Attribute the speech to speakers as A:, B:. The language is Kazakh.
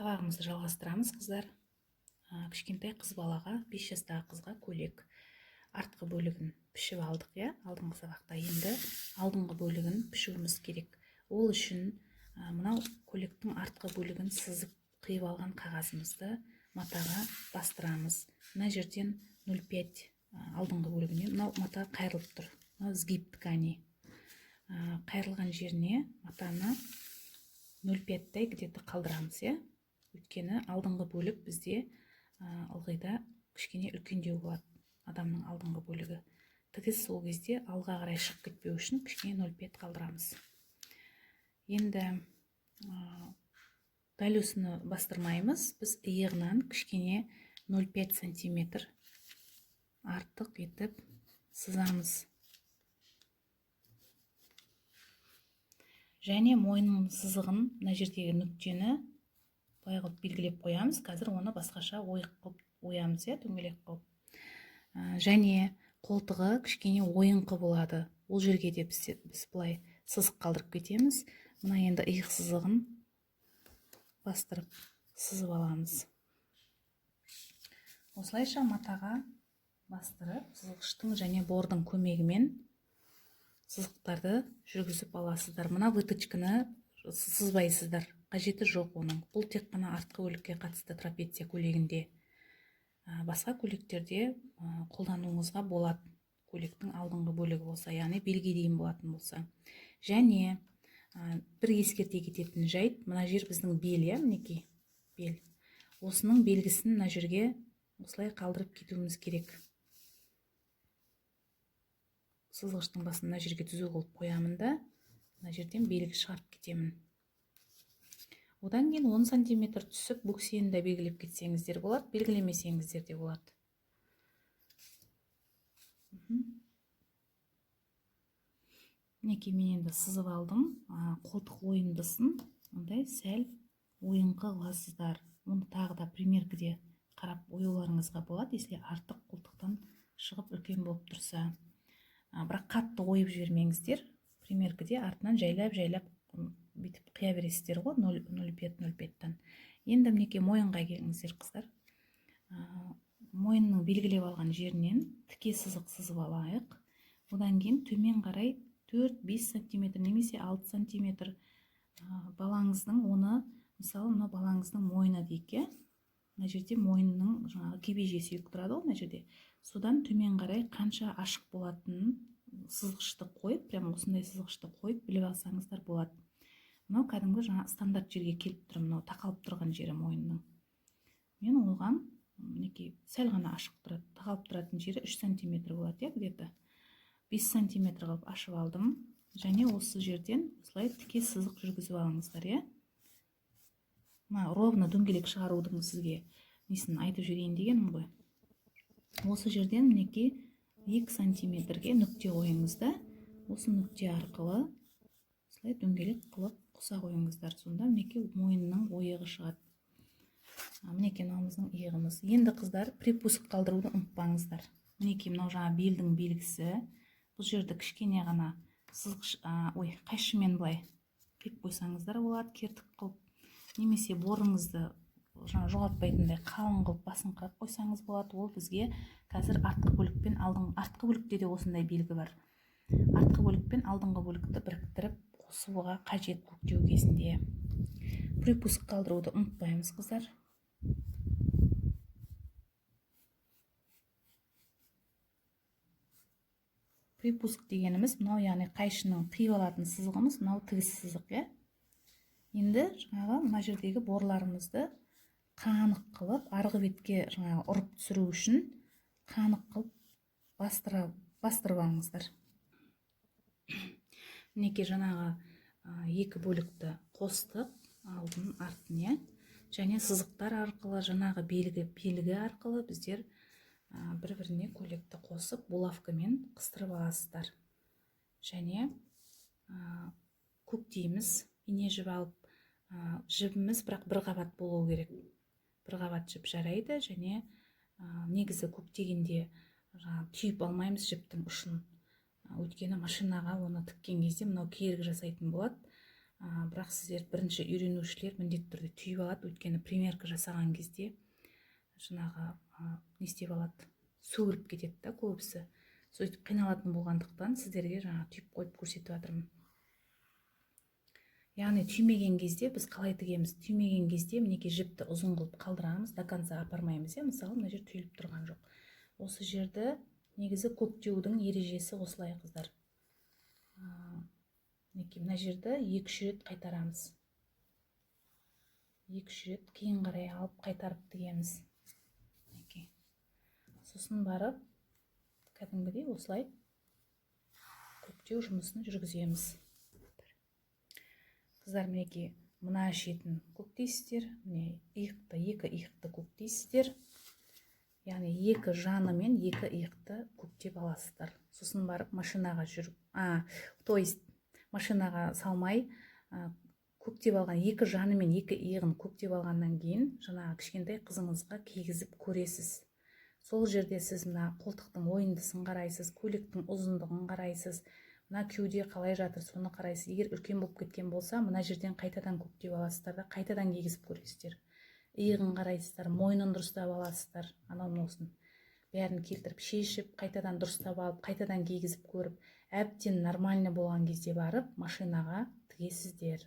A: Сабағымызды жалғастырамыз, қыздар. Кішкентай қыз балаға, 5 жастағы қызға көйлек артқы бөлігін пішіп алдық, я? Алдыңғы сабақта енді алдыңғы бөлігін пішуіміз керек. Ол үшін мынау көйлектің артқы бөлігін сызып қиып алған қағазымызды матаға бастырамыз. Мына жерден 0,5 алдыңғы бөлігіне, мынау мата қайрылып тұр. Мынау сгиб ткани. Қайрылған жеріне матаны 0,5-тай где-то қалдырамыз, я? Өйткені алдыңғы бөлік бізде ылғида кішкене үлкендеу болады, адамның алдыңғы бөлігі. Тігіс сол кезде алға қарай шығып кетпеу үшін кішкене 0,5 қалдырамыз. Енді дәл осыны бастырмаймыз, біз иығынан кішкене 0,5 сантиметр артық етіп сызамыз. Және мойынның сызығын, мына жердегі нүктені былай қылып белгілеп қоямыз. Қазір оны басқаша ойық қылып оямыз, дөңгелек қылып. Және қолтығы кішкене ойыңқы болады. Ол жерге де біз былай сызық қалдырып кетеміз. Мына енді иық сызығын бастырып сызып аламыз. Осылайша матаға бастырып, сызғыштың және бордың көмегімен сызықтарды жүргізіп аласыздар. Мына выточканы сызбайсыздар, қажеті жоқ оның. Бұл тек қана артқы бөлікке қатысты трапеция көйлегінде. Басқа көйлектерде қолдануыңызға болады. Көйлектің алдыңғы бөлігі болса, яғни белге дейін болатын болса. Және бір ескерте кететін жайт, мына жер біздің бел, мінекей, бел. Осының белгісін мына жерге осылай қалдырып кетуіміз керек. Сызғыштың басын мына жерге түзу қылып қоямын да, мына жерден белгі шығарып кетемін. Одан кейін 10 сантиметр түсіп, бөксені де белгілеп кетсеңіздер болады, белгілемесеңіздер де болады. Мінекей, мен енді сызып алдым. Қолтық ойындысын ондай сәл ойыңқы қыласыздар. Оны тағы да примеркіде қарап оюларыңызға болады, если артық қолтықтан шығып үлкен болып тұрса. Бірақ қатты ойып жібермеңіздер. Примеркіде артынан жайлап бүйтіп қия бересіздер ғой, 0,5-0,5-тан. Енді мінекей мойынға келіңіздер, қыздар. Мойынның белгілеп алған жерінен тіке сызық сызып алайық. Одан кейін төмен қарай 4-5 сантиметр немесе 6 сантиметр балаңыздың, оны, мысалы, мына балаңыздың мойны дейік. Мына жерде мойынның жаңағы кебежесі тұрады ғой, мына жерде. Содан төмен қарай қанша ашық болатынын сызғышты қойып, прямо осындай сызғышты қойып біліп алсаңыздар болады. Мынау кәдімгі жаңа стандарт жерге келіп тұр, мынау тақалып тұрған жері мойынның. Мен оған, мінекей, сәл ғана ашық тұрады. Тақалып тұратын жері 3 сантиметр болады, где-то 5 сантиметр қылып ашып алдым. Және осы жерден осылай тіке сызық жүргізіп алыңыздар, ровно дөңгелек шығарудың сізге несін айтып жіберейін дегенім ғой. Осы жерден мінекей 2 сантиметрге нүкте қойыңызда, осы нүкте арқылы осылай дөңгелек қылып қоса қойыңыздар. Сонда мінекей мойынның ойығы шығады. Мінекей мынауымыздың иығымыз. Енді қыздар, припуск қалдыруды ұмытпаңыздар. Мінекей мынау жаңа белдің белгісі. Бұл жерді кішкене ғана қайшымен былай қиып қойсаңыздар болады, кертік қылып. Немесе борыңызды жоғалтпайтындай қалың қылып басын қырып қойсаңыз болады. Ол бізге қазір артқы бөлікпен артқы бөлікте де осындай белгі бар. Артқы бөлікпен алдыңғы бөлікті біріктіріп қосуға қажет көктеу кезінде. Припуск қалдыруды ұмытпаймыз, қыздар. Припуск дегеніміз мынау, яғни қайшының қиып алатын сызығымыз, мынау тігіс сызық, Енді жаңағы мына жердегі борларымызды қанық қылып, арғы бетке жаңағы ұрып түсіру үшін қанық қылып бастырып алыңыздар. Мінекей жаңағы екі бөлікті қостық, алдын артын, және сызықтар арқылы, жаңағы белгі арқылы біздер бір-біріне көйлекті қосып, булавкамен қыстырып аласыздар. Және көктейміз, ине жіп алып, жібіміз бірақ бір қабат болу керек. Бір қабат жіп жарайды, және негізі көктегенде түйіп алмаймыз жіптің ұшын. Өйткені машинаға оны тіккен кезде мынау кергі жасайтын болады. бірақ сіздер бірінші үйренушілер міндетті түрде түйіп алады, өйткені примерка жасаған кезде жаңағы не істеп алады, сөгіліп кетеді да көбісі. Сөйтіп қиналатын болғандықтан сіздерге жаңа түйіп қойып көрсетіп жатырмын. Яғни түймеген кезде біз қалай тігеміз? Түймеген кезде мінекей жіпті ұзын қылып қалдырамыз, до конца апармаймыз. Мысалы мына жер түйіліп тұрған жоқ. Осы жерді негізі көктеудің ережесі осылай қыздар. Мінекей мына жерді 2-3 рет қайтарамыз. 2-3 рет кейін қарай алып қайтарып тігеміз. Сосын барып кәдімгідей осылай көктеу жұмысын жүргіземіз. Қыздар, мінекей мына шетін көктейсіздер, міне иықты, 2 иықты көктейсіздер. Яғни 2 жаны мен 2 иықты көктеп аласыздар. Сосын барып машинаға жүріп, то есть машинаға салмай, көктеп алған 2 жаны мен 2 иығын көктеп алғаннан кейін жаңағы кішкентай қызыңызға кигізіп көресіз. Сол жерде сіз мына қолтықтың ойындысын қарайсыз, көйлектің ұзындығын қарайсыз, мына кеуде қалай жатыр соны қарайсыз. Егер үлкен болып кеткен болса, мына жерден қайтадан көктеп аласыздар да қайтадан кигізіп көресіздер. Иығын қарайсыздар, мойнын дұрыстап аласыздар, анау-мынаусын бәрін келтіріп шешіп, қайтадан дұрыстап алып, қайтадан кигізіп көріп, әбден нормальный болған кезде барып машинаға тігесіздер.